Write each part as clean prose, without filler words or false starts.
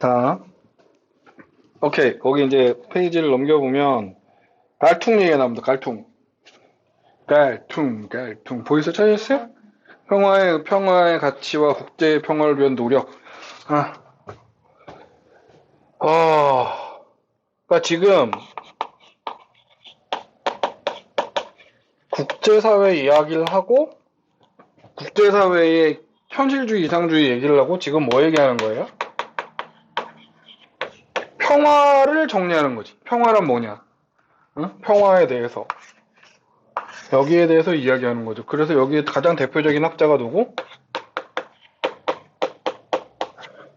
자, 오케이. 거기 이제 페이지를 넘겨보면 갈퉁 얘기가 나옵니다. 갈퉁. 갈퉁. 보이서 찾으셨어요? 평화의 가치와 국제 평화를 위한 노력. 아, 그러니까 지금 국제사회 이야기를 하고 국제사회의 현실주의, 이상주의 얘기를 하고 지금 뭐 얘기하는 거예요? 평화를 정리하는 거지. 평화란 뭐냐? 응? 평화에 대해서. 여기에 대해서 이야기하는 거죠. 그래서 여기에 가장 대표적인 학자가 누구?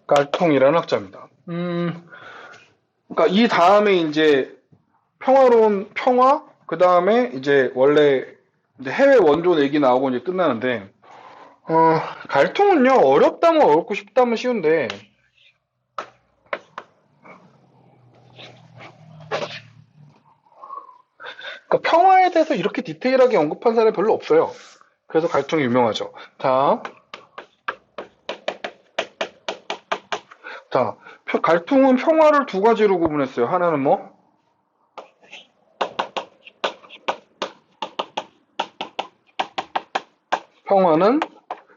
갈통이라는 학자입니다. 그러니까 이 다음에 이제 평화로운 평화, 그 다음에 이제 원래 이제 해외 원조 얘기 나오고 이제 끝나는데, 갈통은요, 어렵다면 어렵고 쉽다면 쉬운데, 그러니까 평화에 대해서 이렇게 디테일하게 언급한 사람이 별로 없어요. 그래서 갈통이 유명하죠. 자, 갈통은 평화를 두 가지로 구분했어요. 하나는 뭐? 평화는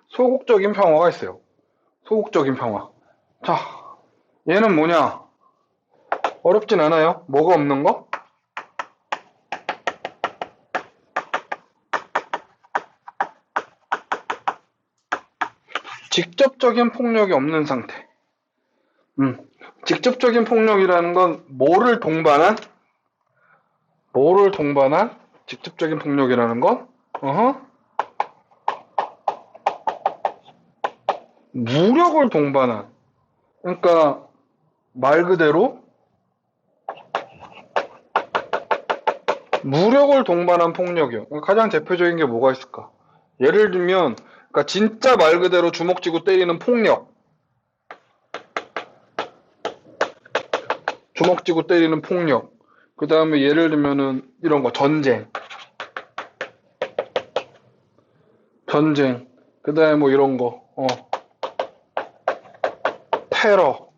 소극적인 평화가 있어요. 소극적인 평화. 자, 얘는 뭐냐? 어렵진 않아요. 뭐가 없는 거? 직접적인 폭력이 없는 상태. 직접적인 폭력이라는 건 뭐를 동반한 직접적인 폭력이라는 건 무력을 동반한, 그러니까 말 그대로 무력을 동반한 폭력이요. 가장 대표적인 게 뭐가 있을까? 예를 들면, 그러니까 진짜 말 그대로 주먹 쥐고 때리는 폭력, 주먹 쥐고 때리는 폭력. 그 다음에 예를 들면은 이런 거, 전쟁. 그 다음에 뭐 이런 거, 테러.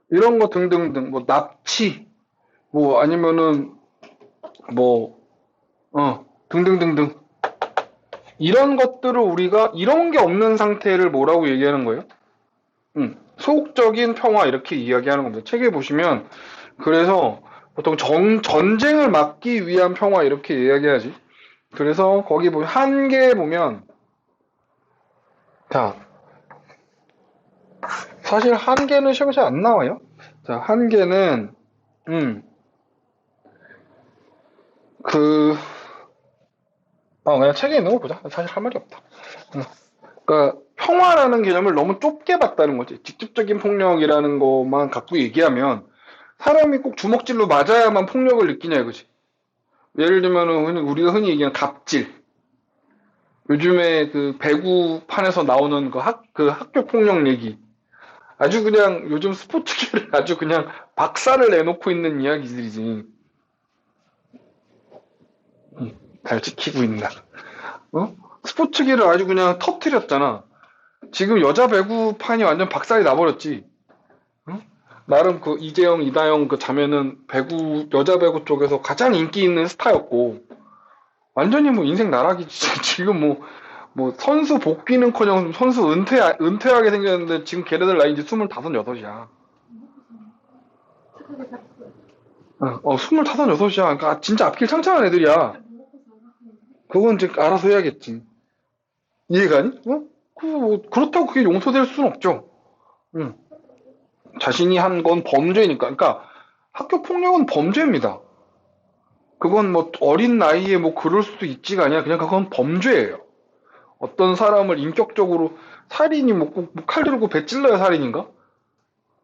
이런 거 등등등, 뭐 납치, 뭐 아니면은 뭐, 등등등등. 이런 것들을 우리가 이런 게 없는 상태를 뭐라고 얘기하는 거예요? 소극적인 평화 이렇게 이야기하는 겁니다. 책에 보시면 그래서 보통 전쟁을 막기 위한 평화 이렇게 이야기하지. 그래서 거기 보면 한계에 보면 자 사실 한계는 시험에 잘 안 나와요. 자 한계는 그냥 책에 있는 거 보자. 사실 할 말이 없다. 그러니까 평화라는 개념을 너무 좁게 봤다는 거지. 직접적인 폭력이라는 것만 갖고 얘기하면 사람이 꼭 주먹질로 맞아야만 폭력을 느끼냐 이거지. 예를 들면은 우리가 흔히 얘기하는 갑질. 요즘에 그 배구판에서 나오는 그 학교 폭력 얘기. 아주 그냥 요즘 스포츠계를 아주 그냥 박살을 내놓고 있는 이야기들이지. 잘 지키고 있나. 스포츠계를 아주 그냥 터트렸잖아. 지금 여자 배구판이 완전 박살이 나버렸지. 나름 그 이재영, 이다영 그 자매는 여자 배구 쪽에서 가장 인기 있는 스타였고, 완전히 뭐 인생 나락이지. 지금 뭐 선수 복귀는커녕 선수 은퇴하게 생겼는데 지금 걔네들 나이 이제 25, 6이야. 25, 6이야. 그러니까 진짜 앞길 창창한 애들이야. 그건 이제 알아서 해야겠지. 이해가니? 그렇다고 그게 용서될 수는 없죠. 응. 자신이 한 건 범죄니까. 그러니까 학교 폭력은 범죄입니다. 그건 뭐 어린 나이에 뭐 그럴 수도 있지가 아니라 그냥 그건 범죄예요. 어떤 사람을 인격적으로 살인이 칼 들고 배 찔러야 살인인가?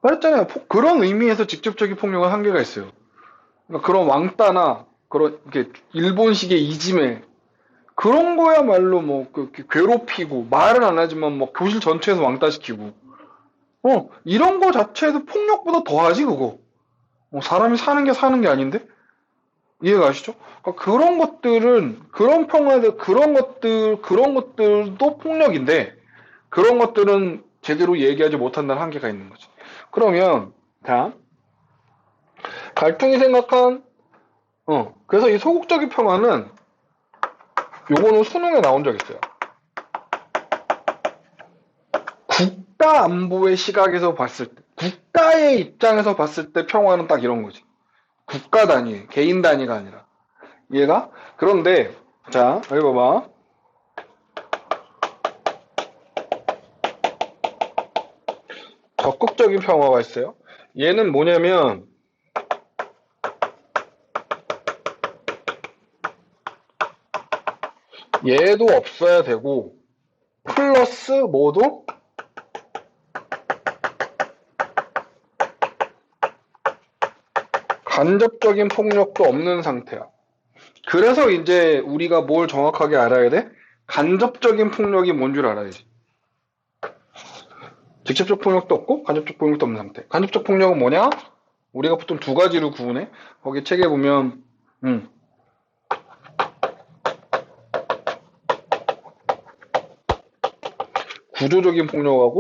말했잖아요. 그런 의미에서 직접적인 폭력은 한계가 있어요. 그러니까 그런 왕따나 그런 이렇게 일본식의 이지메 그런 거야말로 괴롭히고 말은 안 하지만 뭐 교실 전체에서 왕따시키고 이런 거 자체에도 폭력보다 더하지 그거. 사람이 사는 게 사는 게 아닌데 이해가 가시죠? 그러니까 그런 것들은 그런 평화들 그런 것들도 폭력인데 그런 것들은 제대로 얘기하지 못한다는 한계가 있는 거지. 그러면 자, 갈등이 생각한 그래서 이 소극적인 평화는 요거는 수능에 나온 적 있어요. 국가 안보의 시각에서 봤을 때, 국가의 입장에서 봤을 때 평화는 딱 이런 거지. 국가 단위, 개인 단위가 아니라. 이해가? 그런데, 자, 여기 봐봐. 적극적인 평화가 있어요. 얘는 뭐냐면, 얘도 없어야 되고, 플러스 뭐도 간접적인 폭력도 없는 상태야. 그래서 이제 우리가 뭘 정확하게 알아야 돼? 간접적인 폭력이 뭔 줄 알아야지. 직접적 폭력도 없고 간접적 폭력도 없는 상태. 간접적 폭력은 뭐냐? 우리가 보통 두 가지로 구분해. 거기 책에 보면 구조적인 폭력하고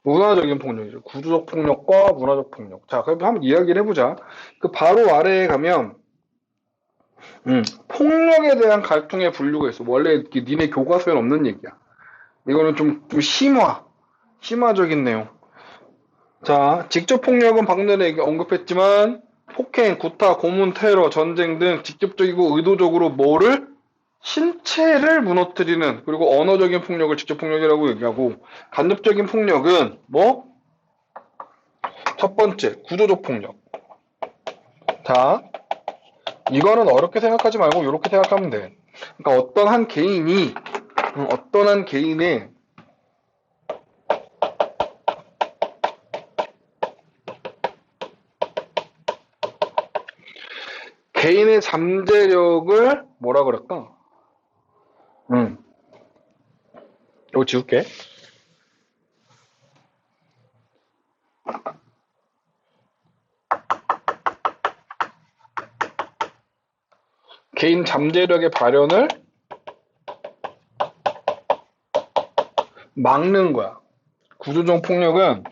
문화적인 폭력이죠. 구조적 폭력과 문화적 폭력. 자, 그럼 한번 이야기를 해보자. 그 바로 아래에 가면 폭력에 대한 갈등의 분류가 있어. 원래 니네 교과서에는 없는 얘기야. 이거는 좀 심화적인 내용. 자, 직접 폭력은 방금 전에 언급했지만 폭행, 구타, 고문, 테러, 전쟁 등 직접적이고 의도적으로 뭐를 신체를 무너뜨리는 그리고 언어적인 폭력을 직접 폭력이라고 얘기하고 간접적인 폭력은 뭐? 첫 번째, 구조적 폭력. 자, 이거는 어렵게 생각하지 말고 이렇게 생각하면 돼. 그러니까 어떤 한 개인의 개인의 잠재력을 뭐라 그럴까? 이거 지울게. 개인 잠재력의 발현을 막는 거야. 구조적 폭력은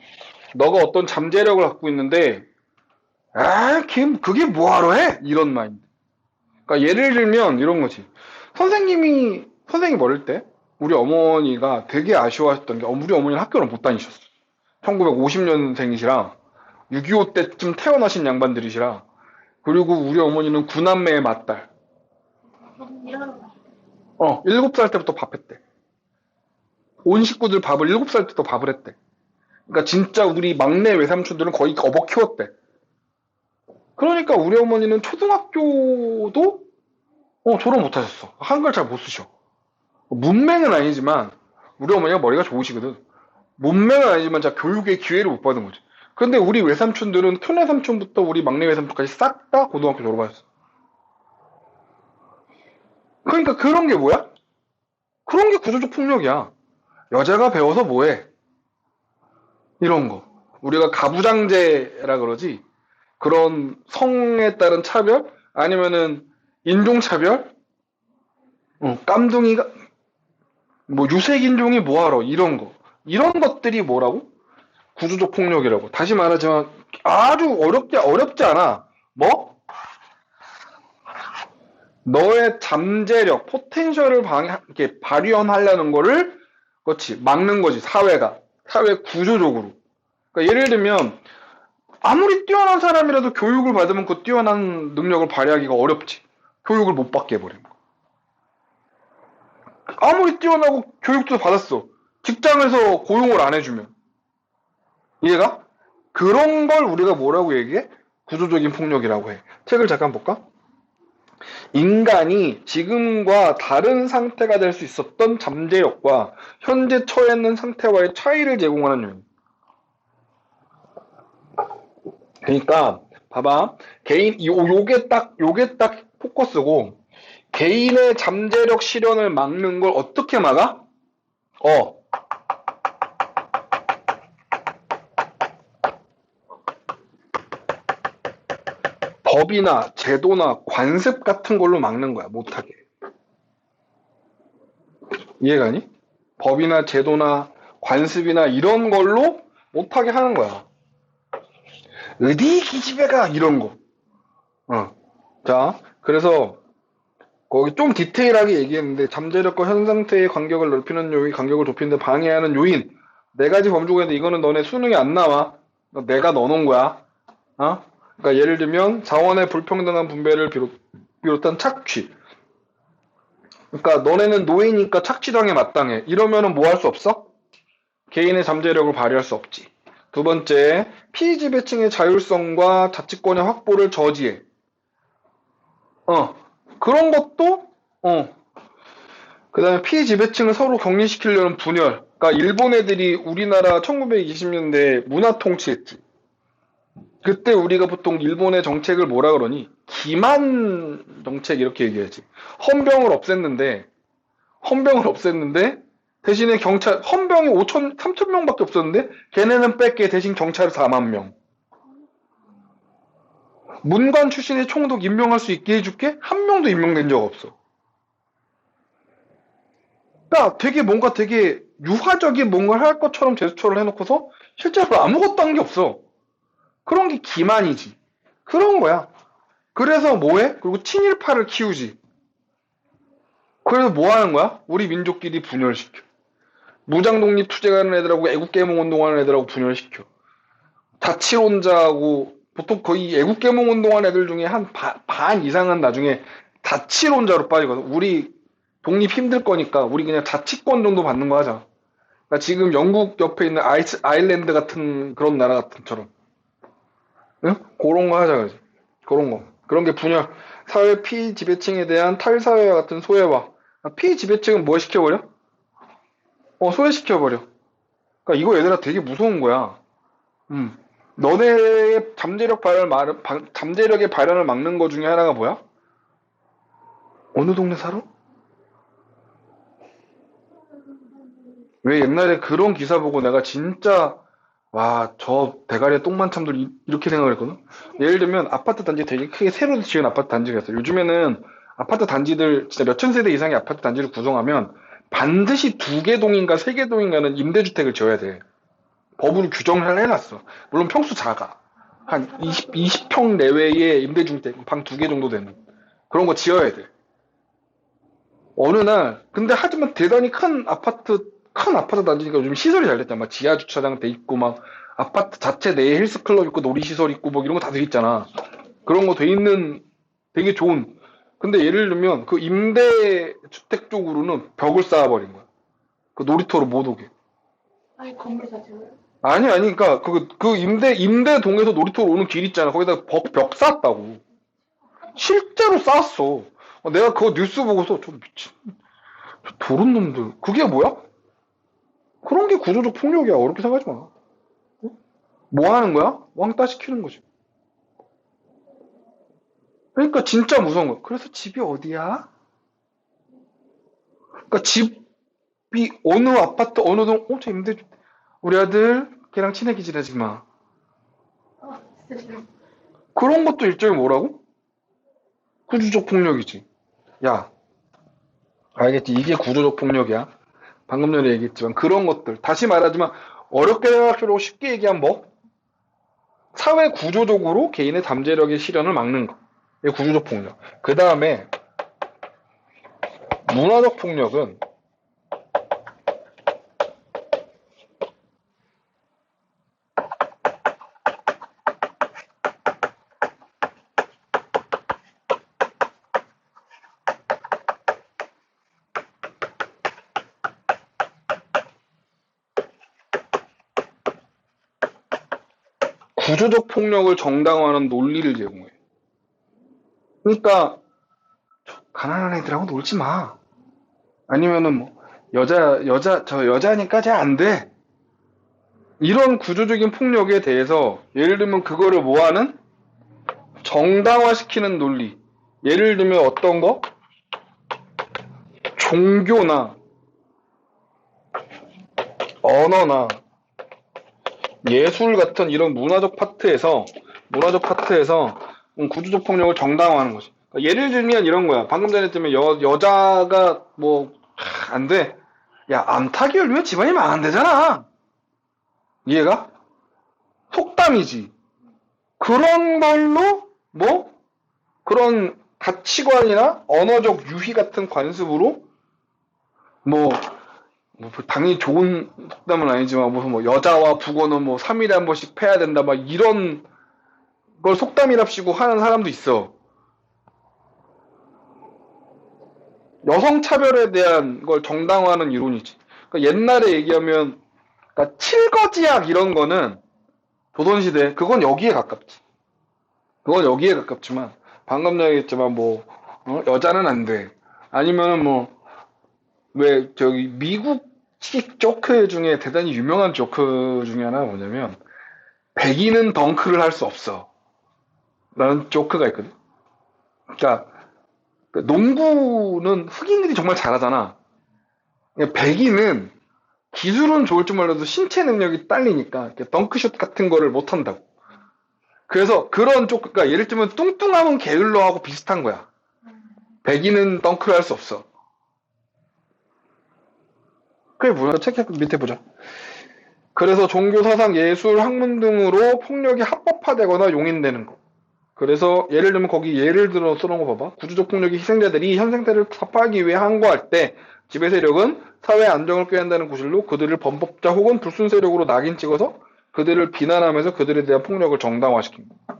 너가 어떤 잠재력을 갖고 있는데 그게 뭐하러 해? 이런 마인드. 그러니까 예를 들면 이런 거지. 선생님 어릴 때 우리 어머니가 되게 아쉬워하셨던 게 우리 어머니는 학교를 못 다니셨어. 1950년생이시라 6.25 때쯤 태어나신 양반들이시라 그리고 우리 어머니는 구남매의 맏딸. 7살 때부터 밥했대. 온 식구들 밥을 7살 때부터 밥을 했대. 그러니까 진짜 우리 막내 외삼촌들은 거의 어버 키웠대. 그러니까 우리 어머니는 초등학교도 졸업 못 하셨어. 한글 잘 못 쓰셔. 문맹은 아니지만 우리 어머니가 머리가 좋으시거든. 문맹은 아니지만 자 교육의 기회를 못 받은 거지. 근데 우리 외삼촌들은 큰 외삼촌부터 우리 막내 외삼촌까지 싹 다 고등학교 졸업하셨어. 그러니까 그런 게 뭐야? 그런 게 구조적 폭력이야. 여자가 배워서 뭐해? 이런 거. 우리가 가부장제라 그러지. 그런 성에 따른 차별? 아니면은 인종차별? 깜둥이가 뭐 유색인종이 뭐하러 이런 거. 이런 것들이 뭐라고? 구조적 폭력이라고. 다시 말하지만 아주 어렵지 않아. 뭐? 너의 잠재력, 포텐셜을 이렇게 발현하려는 거를 그렇지 막는 거지. 사회 구조적으로. 그러니까 예를 들면 아무리 뛰어난 사람이라도 교육을 받으면 그 뛰어난 능력을 발휘하기가 어렵지. 교육을 못 받게 해버린 거. 아무리 뛰어나고 교육도 받았어. 직장에서 고용을 안 해주면. 이해가? 그런 걸 우리가 뭐라고 얘기해? 구조적인 폭력이라고 해. 책을 잠깐 볼까? 인간이 지금과 다른 상태가 될 수 있었던 잠재력과 현재 처해 있는 상태와의 차이를 제공하는 요인. 그러니까 봐봐. 요게 딱 포커스고 개인의 잠재력 실현을 막는 걸 어떻게 막아? 법이나 제도나 관습 같은 걸로 막는 거야. 못하게. 이해가니? 법이나 제도나 관습이나 이런 걸로 못하게 하는 거야. 어디 기집애가 이런 거. 자, 그래서 거기 좀 디테일하게 얘기했는데 잠재력과 현 상태의 간격을 넓히는 요인, 간격을 좁히는 데 방해하는 요인 네 가지 범주인데 이거는 너네 수능에 안 나와. 내가 넣어놓은 거야. 그러니까 예를 들면 자원의 불평등한 분배를 비롯한 착취. 그러니까 너네는 노예니까 착취당해 마땅해. 이러면은 뭐 할 수 없어? 개인의 잠재력을 발휘할 수 없지. 두 번째, 피지배층의 자율성과 자치권의 확보를 저지해. 그런 것도, 그 다음에 피지배층을 서로 격리시키려는 분열. 그러니까 일본 애들이 우리나라 1920년대 문화 통치했지. 그때 우리가 보통 일본의 정책을 뭐라 그러니? 기만 정책 이렇게 얘기하지. 헌병을 없앴는데 대신에 경찰, 헌병이 3천 명밖에 없었는데 걔네는 뺏게 대신 경찰 4만 명. 문관 출신의 총독 임명할 수 있게 해줄게? 한 명도 임명된 적 없어. 그러니까 되게 유화적인 뭔가를 할 것처럼 제스처를 해놓고서 실제로 아무것도 한 게 없어. 그런 게 기만이지. 그런 거야. 그래서 뭐해? 그리고 친일파를 키우지. 그래서 뭐 하는 거야? 우리 민족끼리 분열시켜. 무장독립 투쟁하는 애들하고 애국계몽운동하는 애들하고 분열시켜. 자치론자하고 보통 거의 애국계몽운동하는 애들 중에 한 반 이상은 나중에 자치론자로 빠지거든. 우리 독립 힘들 거니까 우리 그냥 자치권 정도 받는 거 하자. 그러니까 지금 영국 옆에 있는 아일랜드 같은 그런 나라 같은처럼. 응? 그런 거 하자 그러지. 그런 거. 그런 게 분열. 사회 피지배층에 대한 탈사회와 같은 소외화. 피지배층은 뭐 시켜버려? 소외시켜버려. 그러니까 이거 얘들아 되게 무서운 거야. 너네의 잠재력의 발현을 막는 거 중에 하나가 뭐야? 어느 동네 살아? 왜 옛날에 그런 기사 보고 내가 진짜 와, 저 대가리에 똥 많참들 이렇게 생각을 했거든? 예를 들면 아파트 단지 되게 크게 새로 지은 아파트 단지가 있어요. 요즘에는 아파트 단지들 진짜 몇천 세대 이상의 아파트 단지를 구성하면 반드시 2개 동인가 3개 동인가는 임대주택을 지어야 돼. 법으로 규정을 해놨어. 물론 평수 작아. 한 20평 내외의 임대주택 방 2개 정도 되는 그런 거 지어야 돼. 어느 날 근데 하지만 대단히 큰 아파트 단지니까 요즘 시설이 잘 됐잖아. 막 지하 주차장 돼 있고 막 아파트 자체 내에 헬스클럽 있고 놀이시설 있고 뭐 이런 거 다 돼 있잖아. 그런 거 돼 있는 되게 좋은. 근데 예를 들면 그 임대주택 쪽으로는 벽을 쌓아버린 거야. 그 놀이터로 못 오게. 아니 건물 자체로요? 아니, 그러니까 그 임대동에서 놀이터로 오는 길 있잖아. 거기다 벽 쌓았다고. 실제로 쌓았어. 내가 그거 뉴스 보고서 저 미친, 저 도른 놈들. 그게 뭐야? 그런 게 구조적 폭력이야. 어렵게 생각하지 마. 뭐 하는 거야? 왕따 시키는 거지. 그러니까 진짜 무서운 거야. 그래서 집이 어디야? 그러니까 집이 어느 아파트, 어느 동, 저 우리 아들, 걔랑 친하게 지내지 마. 진짜 싫어. 그런 것도 일종의 뭐라고? 구조적 폭력이지. 야, 알겠지? 이게 구조적 폭력이야. 방금 전에 얘기했지만 그런 것들. 다시 말하지만 어렵게 생각하려고 쉽게 얘기한 뭐? 사회 구조적으로 개인의 잠재력의 실현을 막는 거. 이게 구조적 폭력. 그 다음에 문화적 폭력은 구조적 폭력을 정당화하는 논리를 제공해. 그러니까 가난한 애들하고 놀지 마. 아니면은 뭐 저 여자니까 잘 안 돼. 이런 구조적인 폭력에 대해서 예를 들면 그거를 뭐하는? 정당화시키는 논리. 예를 들면 어떤 거? 종교나 언어나 예술 같은 이런 문화적 파트에서 구조적 폭력을 정당화하는 거지. 그러니까 예를 들면 이런 거야. 방금 전에 했지만 여자가 뭐 안 돼. 야, 암탉이 열리면 집안이 망한대잖아. 이해가? 속담이지. 그런 걸로 뭐 그런 가치관이나 언어적 유희 같은 관습으로 뭐, 당연히 좋은 속담은 아니지만 무슨 뭐 여자와 북어는 뭐 3일에 한 번씩 패야 된다 막 이런 걸 속담이랍시고 하는 사람도 있어. 여성 차별에 대한 걸 정당화하는 이론이지. 그러니까 옛날에 얘기하면 그러니까 칠거지약 이런 거는 조선시대 그건 여기에 가깝지. 그건 여기에 가깝지만 방금 얘기했지만 뭐 여자는 안 돼. 아니면은 뭐 왜 저기 미국식 조크 중에 대단히 유명한 조크 중에 하나가 뭐냐면 백인은 덩크를 할 수 없어. 라는 조크가 있거든. 그러니까 농구는 흑인들이 정말 잘하잖아. 그러니까 백인은 기술은 좋을 줄 몰라도 신체 능력이 딸리니까 덩크슛 같은 거를 못 한다고. 그래서 그런 조크가 예를 들면 뚱뚱하면 게을러하고 비슷한 거야. 백인은 덩크를 할 수 없어. 그게 뭐야? 책 밑에 보자. 그래서 종교, 사상, 예술, 학문 등으로 폭력이 합법화되거나 용인되는 거. 그래서 예를 들면 거기 예를 들어 쓰는 거 봐봐. 구조적 폭력이 희생자들이 현 생태를 타파하기 위해 항거할 때 지배 세력은 사회 안정을 꾀한다는 구실로 그들을 범법자 혹은 불순 세력으로 낙인 찍어서 그들을 비난하면서 그들에 대한 폭력을 정당화시킵니다.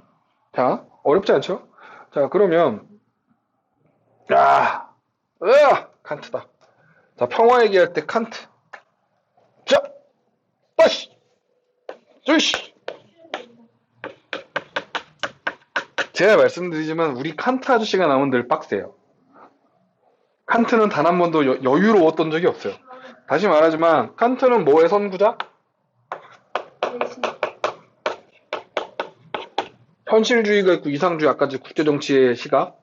자, 어렵지 않죠? 자, 그러면 칸트다. 자, 평화 얘기할 때 칸트. 자, 다시, 쯔시. 제가 말씀드리지만 우리 칸트 아저씨가 나오면 늘 빡세요. 칸트는 단 한 번도 여유로웠던 적이 없어요. 다시 말하지만 칸트는 뭐의 선구자? 대신 현실주의가 있고 이상주의, 아까 국제정치의 시각.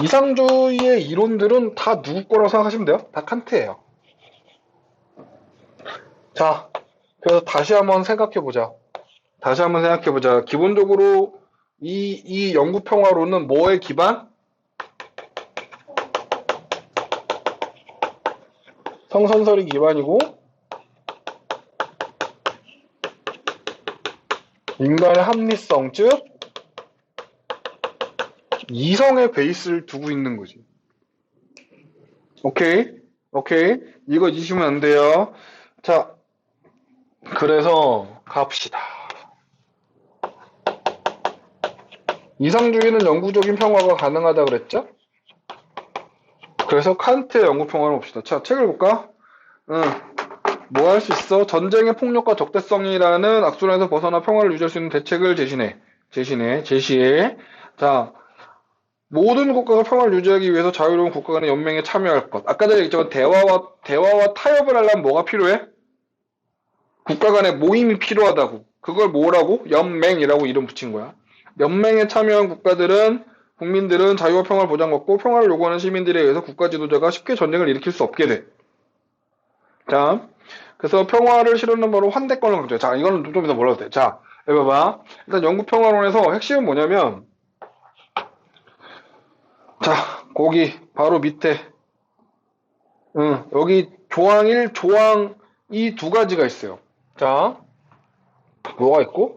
이상주의의 이론들은 다 누구 거라고 생각하시면 돼요. 다 칸트예요. 자, 그래서 다시 한번 생각해보자. 기본적으로 이 영구평화론은 뭐의 기반? 성선설이 기반이고 인간의 합리성, 즉 이성의 베이스를 두고 있는 거지. 오케이? 이거 잊으시면 안 돼요. 자, 그래서 갑시다. 이상주의는 영구적인 평화가 가능하다 그랬죠? 그래서 칸트의 영구평화를 봅시다. 자, 책을 볼까? 뭐 할 수 있어? 전쟁의 폭력과 적대성이라는 악순환에서 벗어나 평화를 유지할 수 있는 대책을 제시해. 자, 모든 국가가 평화를 유지하기 위해서 자유로운 국가 간의 연맹에 참여할 것. 아까 전에 얘기했지만 대화와 타협을 하려면 뭐가 필요해? 국가 간의 모임이 필요하다고. 그걸 뭐라고? 연맹이라고 이름 붙인 거야. 연맹에 참여한 국민들은 자유와 평화를 보장받고 평화를 요구하는 시민들에 의해서 국가 지도자가 쉽게 전쟁을 일으킬 수 없게 돼. 자, 그래서 평화를 실현하는 바로 환대권을 강조해. 자, 이거는 좀 이따 몰라도 돼. 자, 여기 봐봐. 일단 영구평화론에서 핵심은 뭐냐면, 자, 거기 바로 밑에, 여기 조항 1, 조항 2 두 가지가 있어요. 자, 뭐가 있고?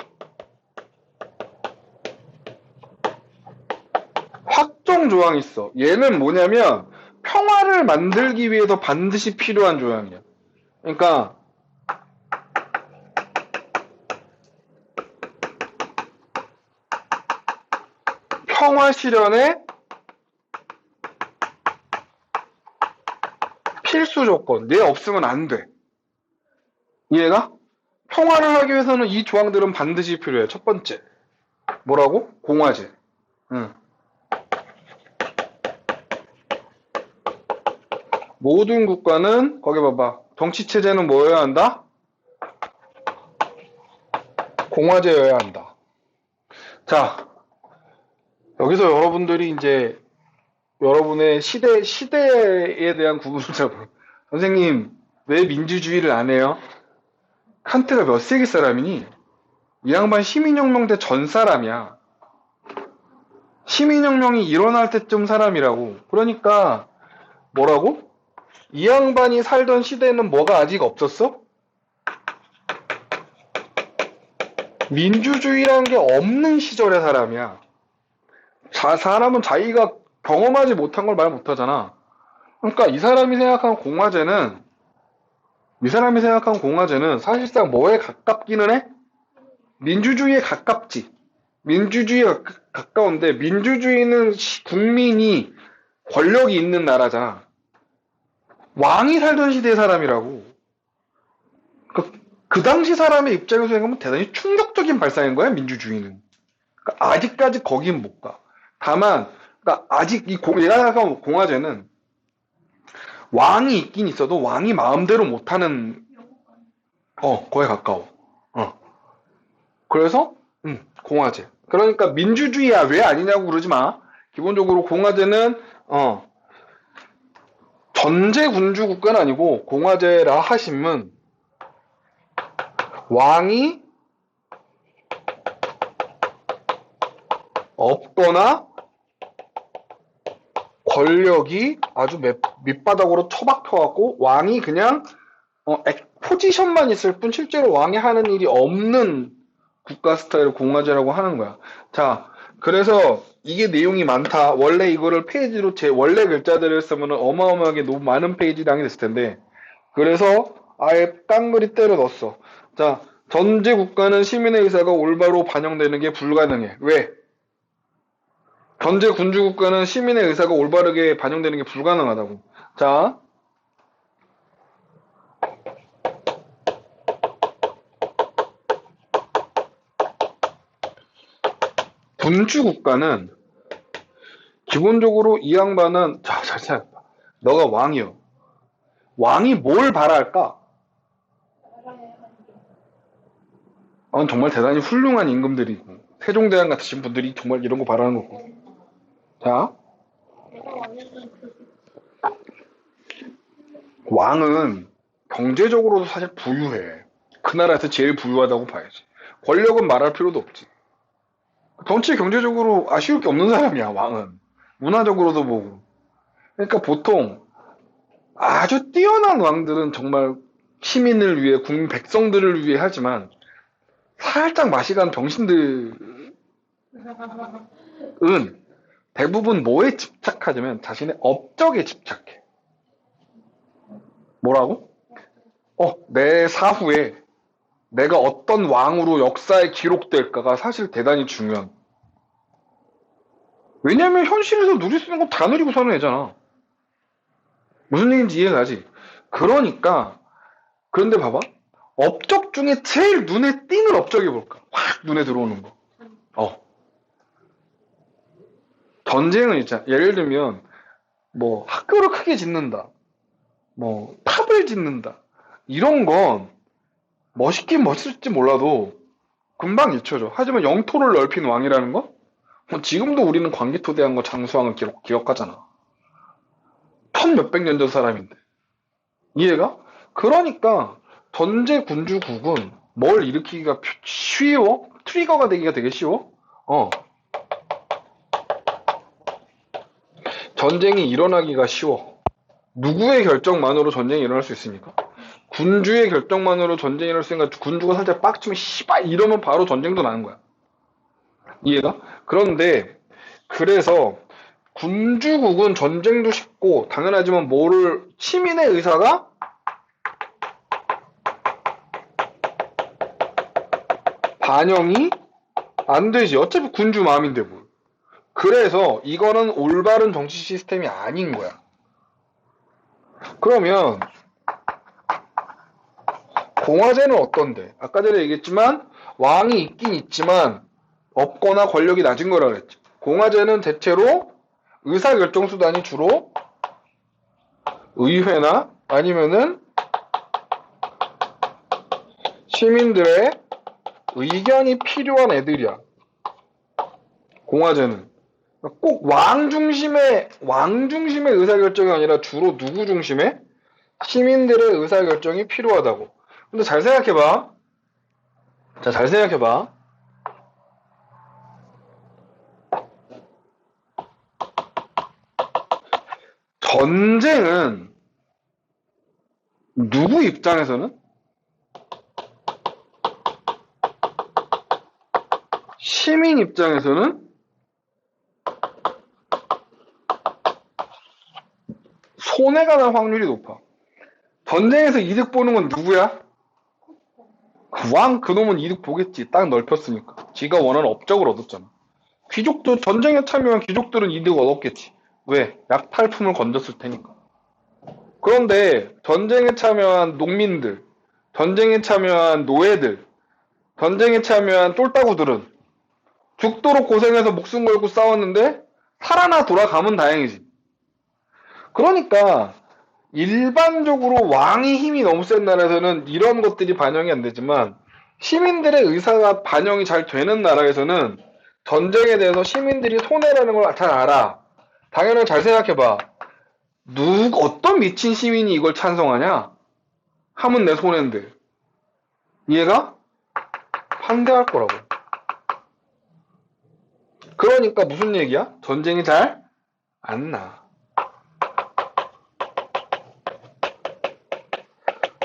확정 조항이 있어. 얘는 뭐냐면 평화를 만들기 위해서 반드시 필요한 조항이야. 그러니까 평화 실현의 필수 조건. 얘 없으면 안 돼. 이해가? 평화를 하기 위해서는 이 조항들은 반드시 필요해. 첫 번째. 뭐라고? 공화제. 모든 국가는 거기 봐봐. 정치체제는 뭐여야 한다? 공화제여야 한다. 자, 여기서 여러분들이 이제 여러분의 시대에 대한 구분을 잡아. 선생님, 왜 민주주의를 안 해요? 칸트가 몇 세기 사람이니? 이 양반 시민혁명 때 전 사람이야. 시민혁명이 일어날 때쯤 사람이라고. 그러니까 뭐라고? 이 양반이 살던 시대에는 뭐가 아직 없었어? 민주주의라는 게 없는 시절의 사람이야. 사람은 자기가 경험하지 못한 걸 말 못하잖아. 그러니까 이 사람이 생각한 공화제는 사실상 뭐에 가깝기는 해? 민주주의에 가깝지. 민주주의에 가까운데 민주주의는 국민이 권력이 있는 나라잖아. 왕이 살던 시대의 사람이라고. 그 당시 사람의 입장에서 생각하면 대단히 충격적인 발상인 거야, 민주주의는. 그러니까 아직까지 거긴 못 가. 다만, 그러니까 아직 얘가 생각하는 공화제는 왕이 있긴 있어도 왕이 마음대로 못하는, 거에 가까워. 그래서, 공화제. 그러니까 민주주의야, 왜 아니냐고 그러지 마. 기본적으로 공화제는, 전제군주 국가는 아니고, 공화제라 하심은, 왕이 없거나, 권력이 아주 밑바닥으로 처박혀갖고, 왕이 그냥, 포지션만 있을 뿐, 실제로 왕이 하는 일이 없는 국가 스타일을 공화제라고 하는 거야. 자, 그래서 이게 내용이 많다. 원래 이거를 페이지로 제 원래 글자들을 쓰면 어마어마하게 너무 많은 페이지량이 됐을 텐데, 그래서 아예 깡그리 때려 넣었어. 자, 전제 국가는 시민의 의사가 올바로 반영되는 게 불가능해. 왜? 전제 군주 국가는 시민의 의사가 올바르게 반영되는 게 불가능하다고. 자, 군주 국가는 기본적으로 이 양반은 잘 생각해봐. 너가 왕이요. 왕이 뭘 바랄까? 정말 대단히 훌륭한 임금들이고 세종대왕 같으신 분들이 정말 이런 거 바라는 거고. 자, 내가 왕이었던 그 왕은 경제적으로도 사실 부유해. 그 나라에서 제일 부유하다고 봐야지. 권력은 말할 필요도 없지. 정치 경제적으로 아쉬울 게 없는 사람이야, 왕은. 문화적으로도 보고. 그러니까 보통 아주 뛰어난 왕들은 정말 시민을 위해, 국민 백성들을 위해 하지만 살짝 맛이 간 병신들은 대부분 뭐에 집착하냐면 자신의 업적에 집착해. 뭐라고? 내 사후에 내가 어떤 왕으로 역사에 기록될까가 사실 대단히 중요한. 왜냐면 현실에서 누릴 수 있는 건 다 누리고 사는 애잖아. 무슨 얘기인지 이해가지? 그러니까, 그런데 봐봐. 업적 중에 제일 눈에 띄는 업적이 뭘까? 확 눈에 들어오는 거. 전쟁은 있잖아. 예를 들면, 뭐, 학교를 크게 짓는다. 뭐, 탑을 짓는다. 이런 건 멋있긴 멋있을지 몰라도 금방 잊혀져. 하지만 영토를 넓힌 왕이라는 거? 지금도 우리는 광기토대왕과 장수왕을 기억하잖아. 천 몇백 년 전 사람인데. 이해가? 그러니까 전제 군주국은 뭘 일으키기가 쉬워? 트리거가 되기가 되게 쉬워? 전쟁이 일어나기가 쉬워. 누구의 결정만으로 전쟁이 일어날 수 있습니까? 군주의 결정만으로 전쟁이 일어날 수 있으니까 군주가 살짝 빡치면 씨발 이러면 바로 전쟁도 나는 거야. 이해가? 그런데 그래서 군주국은 전쟁도 쉽고 당연하지만 시민의 의사가 반영이 안 되지. 어차피 군주 마음인데 뭘. 그래서 이거는 올바른 정치 시스템이 아닌 거야. 그러면 공화제는 어떤데? 아까 전에 얘기했지만 왕이 있긴 있지만 없거나 권력이 낮은 거라 그랬지. 공화제는 대체로 의사결정 수단이 주로 의회나 아니면은 시민들의 의견이 필요한 애들이야. 공화제는. 꼭 왕 중심의 의사결정이 아니라 주로 누구 중심의? 시민들의 의사결정이 필요하다고. 근데 잘 생각해봐. 자, 잘 생각해봐. 전쟁은 누구 입장에서는 시민 입장에서는 손해가 날 확률이 높아. 전쟁에서 이득 보는 건 누구야? 왕 그놈은 이득 보겠지. 땅 넓혔으니까. 지가 원하는 업적을 얻었잖아. 귀족도 전쟁에 참여한 귀족들은 이득 얻었겠지. 왜? 약탈품을 건졌을 테니까. 그런데 전쟁에 참여한 농민들, 전쟁에 참여한 노예들, 전쟁에 참여한 똘따구들은 죽도록 고생해서 목숨 걸고 싸웠는데 살아나 돌아가면 다행이지. 그러니까 일반적으로 왕이 힘이 너무 센 나라에서는 이런 것들이 반영이 안 되지만 시민들의 의사가 반영이 잘 되는 나라에서는 전쟁에 대해서 시민들이 손해라는 걸 잘 알아. 당연히 잘 생각해봐. 어떤 미친 시민이 이걸 찬성하냐? 하면 내 손해인데. 이해가? 반대할 거라고. 그러니까 무슨 얘기야? 전쟁이 잘 안 나.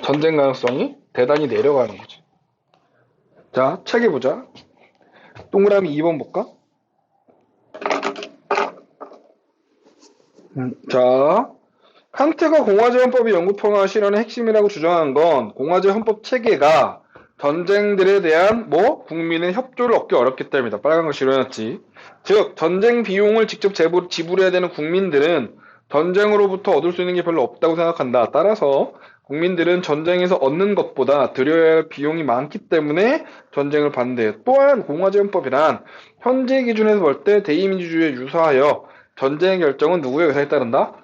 전쟁 가능성이 대단히 내려가는 거지. 자, 책에 보자. 동그라미 2번 볼까? 자, 칸트가 공화제 헌법의 영구 평화 실현의 핵심이라고 주장한 건 공화제 헌법 체계가 전쟁들에 대한 국민의 협조를 얻기 어렵기 때문이다. 빨간 거 실어놨지. 즉, 전쟁 비용을 직접 지불해야 되는 국민들은 전쟁으로부터 얻을 수 있는 게 별로 없다고 생각한다. 따라서 국민들은 전쟁에서 얻는 것보다 들여야 할 비용이 많기 때문에 전쟁을 반대해. 또한 공화제 헌법이란 현재 기준에서 볼 때 대의민주주의에 유사하여 전쟁의 결정은 누구의 의사에 따른다?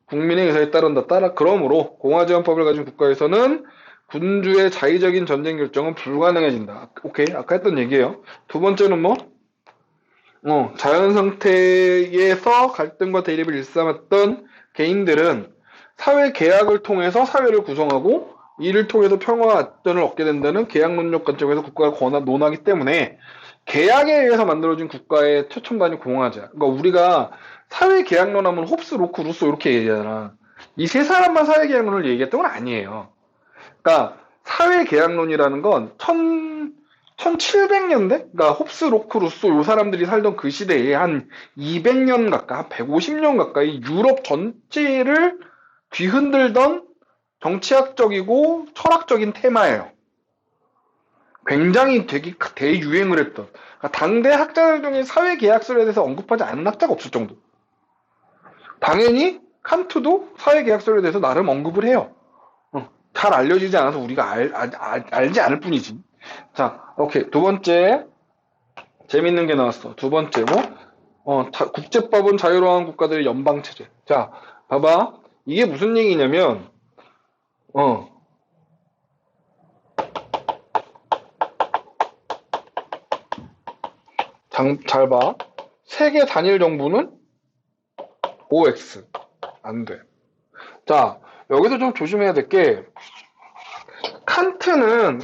국민의 의사에 따른다. 그러므로 공화제 헌법을 가진 국가에서는 군주의 자의적인 전쟁 결정은 불가능해진다. 오케이, 아까 했던 얘기예요. 두 번째는 자연 상태에서 갈등과 대립을 일삼았던 개인들은 사회 계약을 통해서 사회를 구성하고 이를 통해서 평화와 안전을 얻게 된다는 계약론적 관점에서 국가가 논하기 때문에 계약에 의해서 만들어진 국가의 최첨단이 공화제야. 그러니까 우리가 사회 계약론 하면 홉스, 로크, 루소 이렇게 얘기하잖아. 이 세 사람만 사회 계약론을 얘기했던 건 아니에요. 그러니까 사회 계약론이라는 건 1700년대? 그러니까 홉스, 로크, 루소 이 사람들이 살던 그 시대에 한 200년 가까이, 한 150년 가까이 유럽 전체를 뒤흔들던 정치학적이고 철학적인 테마예요. 굉장히 되게 대유행을 했던. 그러니까 당대 학자들 중에 사회계약설에 대해서 언급하지 않은 학자가 없을 정도. 당연히 칸트도 사회계약설에 대해서 나름 언급을 해요. 잘 알려지지 않아서 우리가 알지 않을 뿐이지. 자, 오케이. 두 번째. 재밌는 게 나왔어. 두 번째 국제법은 자유로운 국가들의 연방체제. 자, 봐봐. 이게 무슨 얘기냐면, 잘 봐. 세계 단일 정부는 OX. 안 돼. 자, 여기서 좀 조심해야 될 게, 칸트는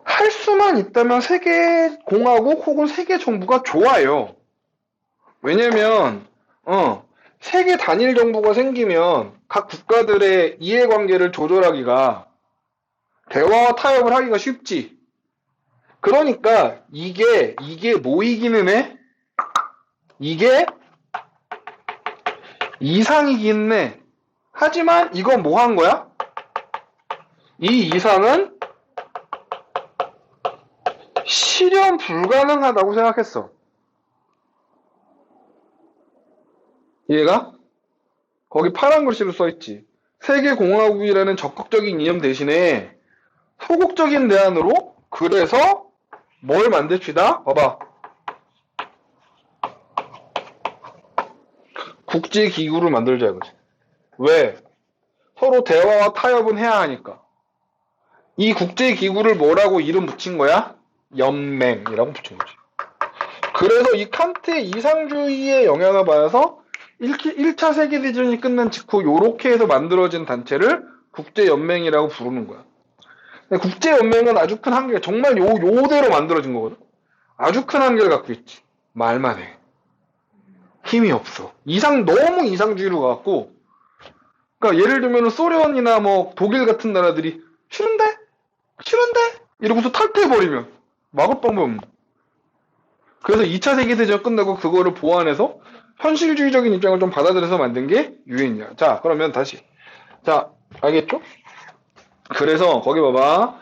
할 수만 있다면 세계 공화국 혹은 세계 정부가 좋아요. 왜냐면, 세계 단일 정부가 생기면 각 국가들의 이해관계를 조절하기가 대화와 타협을 하기가 쉽지. 그러니까 이게 모이기는 해. 이게 이상이긴 해. 하지만 이건 뭐 한 거야? 이 이상은 실현 불가능하다고 생각했어. 이해가? 거기 파란 글씨로 써있지. 세계공화국이라는 적극적인 이념 대신에 소극적인 대안으로 그래서 뭘 만듭시다? 봐봐. 국제기구를 만들자 이거지. 왜? 서로 대화와 타협은 해야 하니까. 이 국제기구를 뭐라고 이름 붙인 거야? 연맹이라고 붙인 거지. 그래서 이 칸트의 이상주의의 영향을 받아서 1차 세계대전이 끝난 직후 요렇게 해서 만들어진 단체를 국제연맹이라고 부르는 거야. 국제연맹은 아주 큰 한계, 정말 요대로 만들어진 거거든. 아주 큰 한계를 갖고 있지. 말만 해. 힘이 없어. 너무 이상주의로 가갖고, 그러니까 예를 들면 소련이나 뭐 독일 같은 나라들이 싫은데? 싫은데? 이러고서 탈퇴해버리면 막을 방법 없는. 그래서 2차 세계대전 끝나고 그거를 보완해서 현실주의적인 입장을 좀 받아들여서 만든 게 유엔이야. 자, 그러면 다시. 자, 알겠죠? 그래서 거기 봐봐.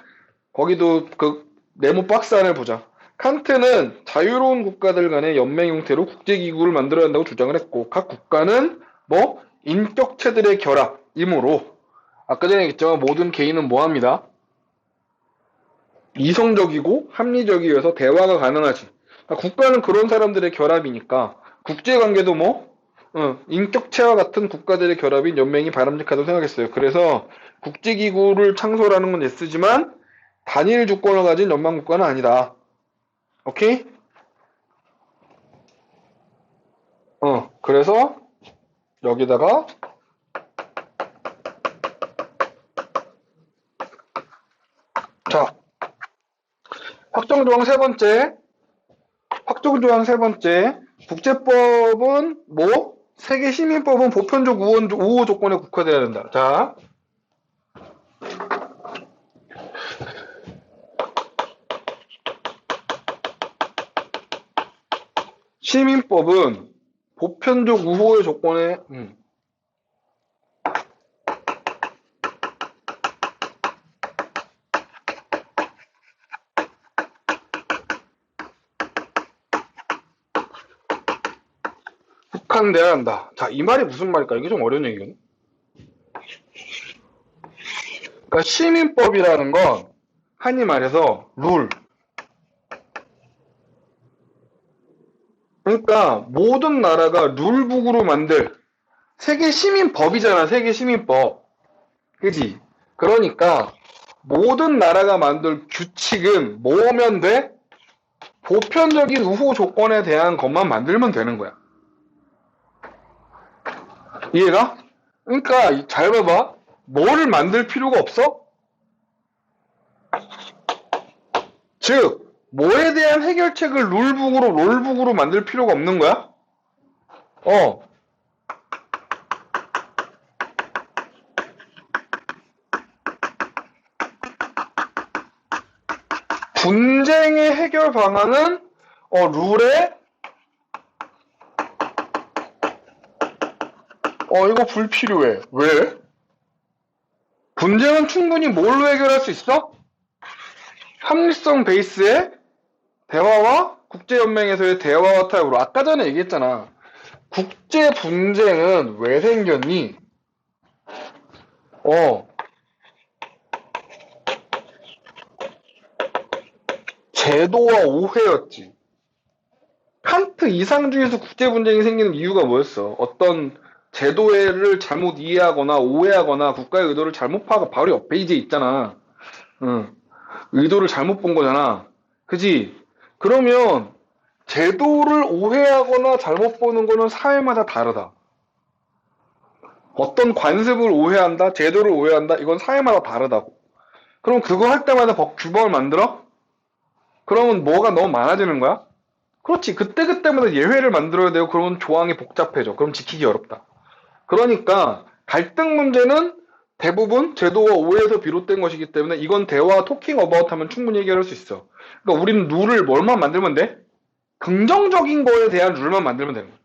거기도 그 네모 박스 안을 보자. 칸트는 자유로운 국가들 간의 연맹 형태로 국제기구를 만들어야 한다고 주장을 했고, 각 국가는 뭐 인격체들의 결합이므로 아까 전에 얘기했지만 모든 개인은 뭐합니다? 이성적이고 합리적이어서 대화가 가능하지. 그러니까 국가는 그런 사람들의 결합이니까 국제관계도 뭐 인격체와 같은 국가들의 결합인 연맹이 바람직하다고 생각했어요. 그래서 국제기구를 창설하는 건 예쓰지만 단일 주권을 가진 연방국가는 아니다. 오케이? 그래서 여기다가 자, 확정조항 세 번째. 확정조항 세 번째. 국제법은 뭐? 세계 시민법은 보편적 우호 조건에 국화되어야 된다. 자, 시민법은 보편적 우호의 조건에 국한돼야 한다. 자, 이 말이 무슨 말일까? 이게 좀 어려운 얘기거든. 그러니까 시민법이라는 건 한이 말해서 룰. 그러니까 모든 나라가 룰북으로 만들 세계 시민법이잖아. 세계 시민법. 그지? 그러니까 모든 나라가 만들 규칙은 뭐면 돼? 보편적인 우호 조건에 대한 것만 만들면 되는 거야. 이해가? 그러니까 잘 봐봐. 뭐를 만들 필요가 없어? 즉, 뭐에 대한 해결책을 롤북으로 만들 필요가 없는 거야? 어. 분쟁의 해결 방안은 룰에 이거 불필요해. 왜? 분쟁은 충분히 뭘로 해결할 수 있어? 합리성 베이스의 대화와 국제연맹에서의 대화와 타협으로. 아까 전에 얘기했잖아. 국제 분쟁은 왜 생겼니? 제도와 오해였지. 칸트 이상주의에서 국제 분쟁이 생기는 이유가 뭐였어? 어떤 제도를 잘못 이해하거나 오해하거나 국가의 의도를 잘못 파악하고 바로 옆에 이제 있잖아. 응. 의도를 잘못 본 거잖아. 그지? 그러면 제도를 오해하거나 잘못 보는 거는 사회마다 다르다. 어떤 관습을 오해한다, 제도를 오해한다, 이건 사회마다 다르다고. 그럼 그거 할 때마다 규범을 만들어? 그러면 뭐가 너무 많아지는 거야? 그렇지. 그때그때마다 예외를 만들어야 되고, 그러면 조항이 복잡해져. 그럼 지키기 어렵다. 그러니까 갈등 문제는 대부분 제도와 오해에서 비롯된 것이기 때문에 이건 대화 토킹 어바웃 하면 충분히 해결할 수 있어. 그러니까 우리는 룰을 뭘만 만들면 돼? 긍정적인 거에 대한 룰만 만들면 되는 거야.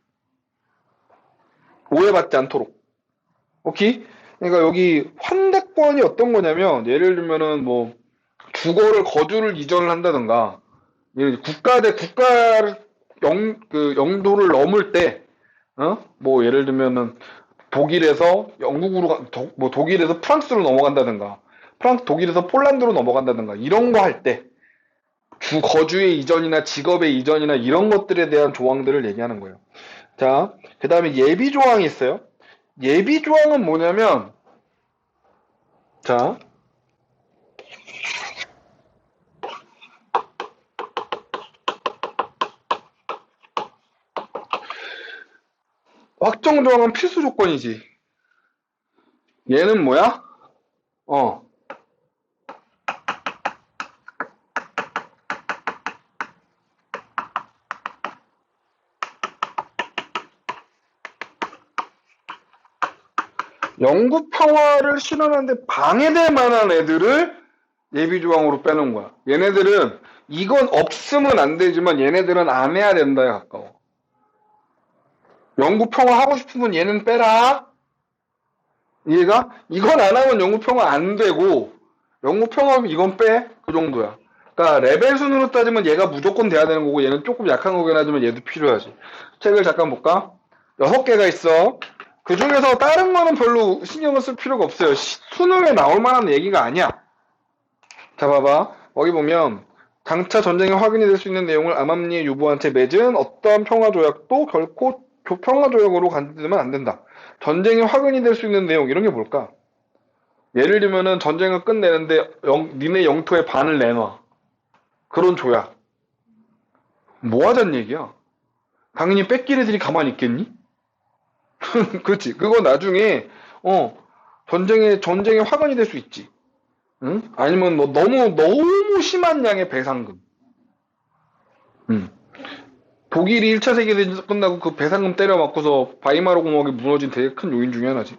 오해받지 않도록. 오케이? 그러니까 여기 환대권이 어떤 거냐면 예를 들면은 뭐 주거를 거주를 이전을 한다든가 국가 대 국가 영도를 넘을 때 뭐 예를 들면은 독일에서 영국으로 뭐 독일에서 프랑스로 넘어간다든가 독일에서 폴란드로 넘어간다든가 이런 거 할 때 주 거주의 이전이나 직업의 이전이나 이런 것들에 대한 조항들을 얘기하는 거예요. 자, 그 다음에 예비 조항이 있어요. 예비 조항은 뭐냐면 자, 확정 조항은 필수 조건이지. 얘는 뭐야? 영구 평화를 실현하는데 방해될 만한 애들을 예비조항으로 빼는 거야. 얘네들은 이건 없으면 안 되지만 얘네들은 안 해야 된다에 가까워. 영구 평화 하고 싶으면 얘는 빼라. 이해가? 이건 안 하면 영구 평화 안 되고 영구 평화하면 이건 빼. 그 정도야. 그러니까 레벨 순으로 따지면 얘가 무조건 돼야 되는 거고 얘는 조금 약한 거긴 하지만 얘도 필요하지. 책을 잠깐 볼까? 6개가 있어. 그 중에서 다른 거는 별로 신경을 쓸 필요가 없어요. 수능에 나올 만한 얘기가 아니야. 자, 봐봐. 거기 보면 장차 전쟁에 확인이 될 수 있는 내용을 암암리의 유보한 채 맺은 어떠한 평화조약도 결코 평화조약으로 간주되면 안 된다. 전쟁에 확인이 될 수 있는 내용 이런 게 뭘까? 예를 들면은 전쟁을 끝내는데 니네 영토의 반을 내놔. 그런 조약. 뭐 하자는 얘기야? 당연히 뺏긴 애들이 가만히 있겠니? 그렇지. 그거 나중에 전쟁에 화관이 될 수 있지. 응? 아니면 뭐 너무 심한 양의 배상금. 응. 독일이 1차 세계대전 끝나고 그 배상금 때려 맞고서 바이마르 공화국이 무너진 되게 큰 요인 중에 하나지.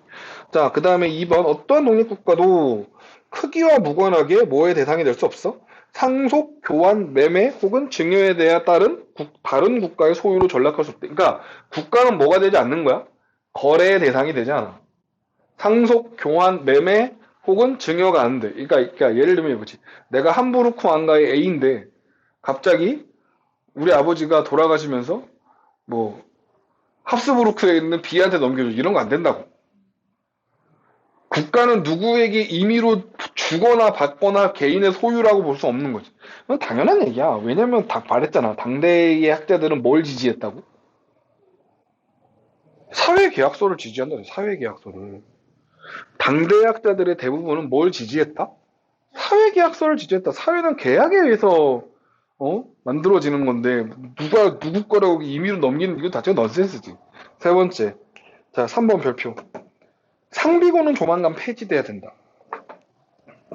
자, 그 다음에 2번 어떠한 독립국가도 크기와 무관하게 뭐의 대상이 될 수 없어? 상속, 교환, 매매 혹은 증여에 대해 따른 다른 국가의 소유로 전락할 수 없대. 그러니까 국가는 뭐가 되지 않는 거야? 거래의 대상이 되지 않아. 상속, 교환, 매매 혹은 증여가 안 돼. 그러니까 예를 들면 이거지. 내가 함부르크 왕가의 A인데 갑자기 우리 아버지가 돌아가시면서 뭐 합스부르크에 있는 B한테 넘겨줘. 이런 거 안 된다고. 국가는 누구에게 임의로 주거나 받거나 개인의 소유라고 볼 수 없는 거지. 그건 당연한 얘기야. 왜냐면 다 말했잖아. 당대의 학자들은 뭘 지지했다고? 사회계약서를 지지한다. 사회계약서를. 당대 학자들의 대부분은 뭘 지지했다? 사회계약서를 지지했다. 사회는 계약에 의해서 만들어지는 건데 누가 누구 거라고 임의로 넘기는 이거 자체가 넌센스지. 세 번째. 자, 3번 별표. 상비고는 조만간 폐지돼야 된다.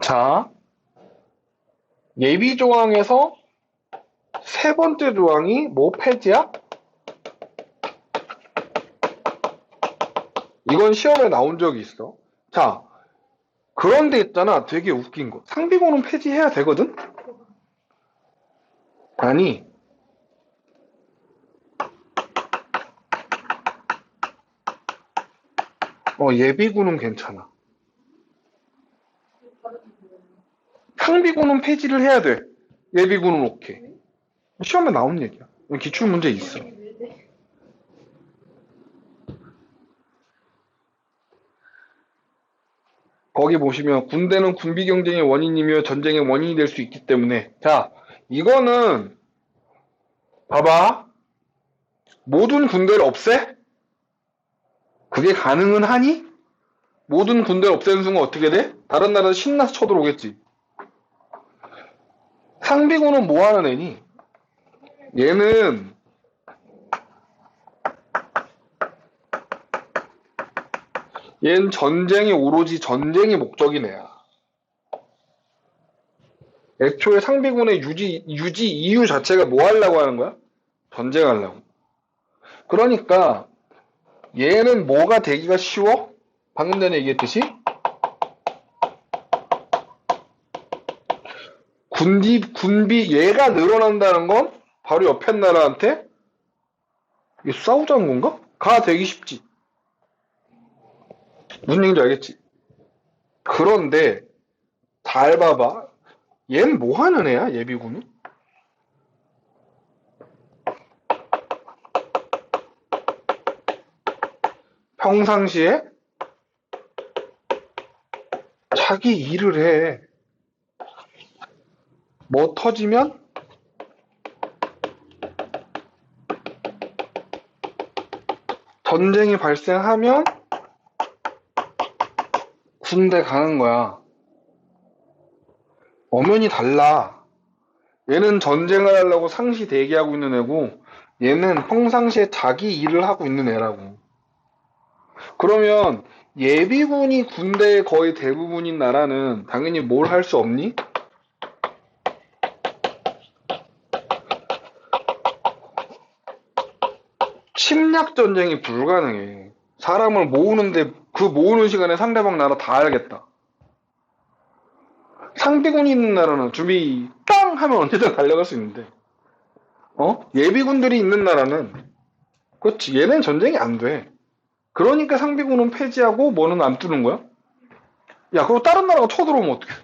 자, 예비 조항에서 세 번째 조항이 뭐 폐지야? 이건 시험에 나온 적이 있어. 자, 그런데 있잖아. 되게 웃긴 거. 상비고는 폐지해야 되거든? 아니, 예비고는 괜찮아. 상비고는 폐지를 해야 돼. 예비고는 오케이. 시험에 나온 얘기야. 기출문제 있어. 거기 보시면 군대는 군비 경쟁의 원인이며 전쟁의 원인이 될 수 있기 때문에 자, 이거는 봐봐. 모든 군대를 없애? 그게 가능은 하니? 모든 군대를 없애는 순간 어떻게 돼? 다른 나라에서 신나서 쳐들어오겠지. 상비군은 뭐 하는 애니? 얘는 전쟁이 오로지 전쟁이 목적인 애야. 애초에 상비군의 유지 이유 자체가 뭐 하려고 하는 거야? 전쟁하려고. 그러니까 얘는 뭐가 되기가 쉬워? 방금 전에 얘기했듯이 군비 얘가 늘어난다는 건 바로 옆에 나라한테 이게 싸우자는 건가? 가 되기 쉽지. 무슨 얘기인지 알겠지? 그런데 잘 봐봐. 얘는 뭐 하는 애야? 예비군은? 평상시에 자기 일을 해. 뭐 터지면 전쟁이 발생하면 군대 가는 거야. 엄연히 달라. 얘는 전쟁을 하려고 상시 대기하고 있는 애고 얘는 평상시에 자기 일을 하고 있는 애라고. 그러면 예비군이 군대의 거의 대부분인 나라는 당연히 뭘 할 수 없니? 침략 전쟁이 불가능해. 사람을 모으는데 그 모으는 시간에 상대방 나라 다 알겠다. 상비군이 있는 나라는 준비 땅 하면 언제든 달려갈 수 있는데 예비군들이 있는 나라는 그렇지 얘는 전쟁이 안 돼. 그러니까 상비군은 폐지하고 뭐는 안 뜨는 거야? 야 그리고 다른 나라가 쳐들어오면 어떡해?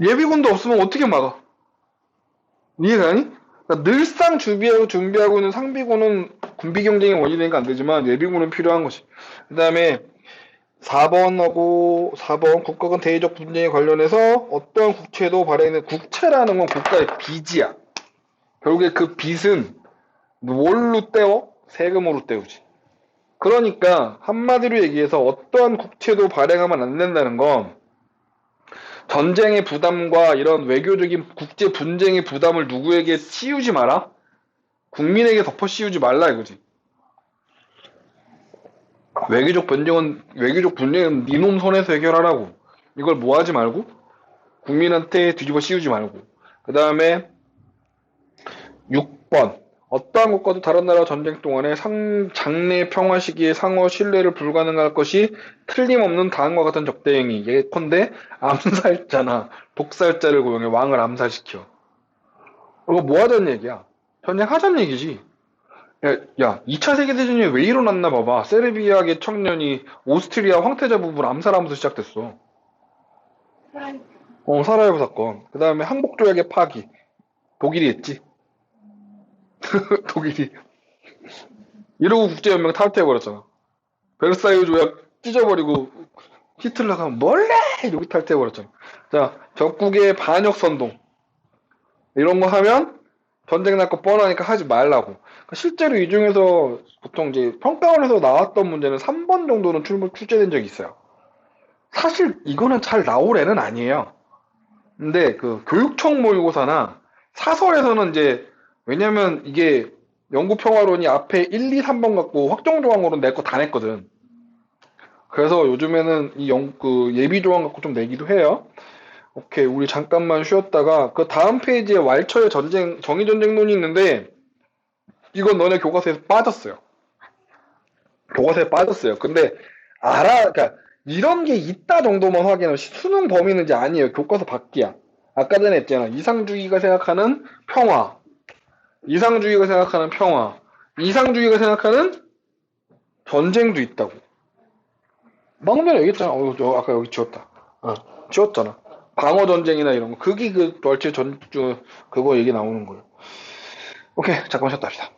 예비군도 없으면 어떻게 막아? 이해가 가니? 그러니까 늘상 준비하고 있는 상비군은 군비 경쟁의 원인이니까 안 되지만 예비군은 필요한 것이. 그 다음에 4번 국가 간 대외적 분쟁에 관련해서 어떤 국채도 발행된 국채라는 건 국가의 빚이야. 결국에 그 빚은 뭘로 떼워? 세금으로 떼우지. 그러니까 한마디로 얘기해서 어떠한 국채도 발행하면 안 된다는 건 전쟁의 부담과 이런 외교적인 국제 분쟁의 부담을 누구에게 씌우지 마라? 국민에게 덮어 씌우지 말라 이거지. 외교적 분쟁은 니놈 선에서 해결하라고. 이걸 뭐 하지 말고 국민한테 뒤집어 씌우지 말고. 그 다음에 6번 어떠한 국가도 다른 나라 전쟁 동안에 장래 평화 시기에 상호 신뢰를 불가능할 것이 틀림없는 다음과 같은 적대행위. 예컨대 암살자나 독살자를 고용해 왕을 암살시켜. 이거 뭐 하자는 얘기야? 전쟁하자는 얘기지. 야, 2차 세계대전이 왜 일어났나 봐봐. 세르비아계 청년이 오스트리아 황태자 부부를 암살하면서 시작됐어. 사라예보 사건. 그 다음에 항복조약의 파기. 독일이 했지. 독일이. 이러고 국제연맹 탈퇴해버렸잖아. 베르사유 조약 찢어버리고 히틀러가 몰래 이러고 탈퇴해버렸잖아. 자, 적국의 반역 선동. 이런 거 하면 전쟁 날 거 뻔하니까 하지 말라고. 그러니까 실제로 이 중에서 보통 이제 평가원에서 나왔던 문제는 3번 정도는 출제된 적이 있어요. 사실 이거는 잘 나올 애는 아니에요. 근데 그 교육청 모의고사나 사설에서는 이제 왜냐면 이게 영구평화론이 앞에 1, 2, 3번 갖고 확정조항으로 낼 거 다 냈거든. 그래서 요즘에는 그 예비조항 갖고 좀 내기도 해요. 오케이, 우리 잠깐만 쉬었다가 그 다음 페이지에 왈처의 정의전쟁론이 있는데 이건 너네 교과서에서 빠졌어요. 교과서에 빠졌어요. 근데 그러니까 이런 게 있다 정도만 확인하면 수능 범위는 이제 아니에요. 교과서 밖이야. 아까 전에 했잖아. 이상주의가 생각하는 평화. 이상주의가 생각하는 평화. 이상주의가 생각하는 전쟁도 있다고. 방금 전에 얘기했잖아. 아까 여기 지웠다. 지웠잖아. 방어 전쟁이나 이런 거. 그게 그 그거 얘기 나오는 거예요. 오케이, 잠깐만 쉬었다 합시다.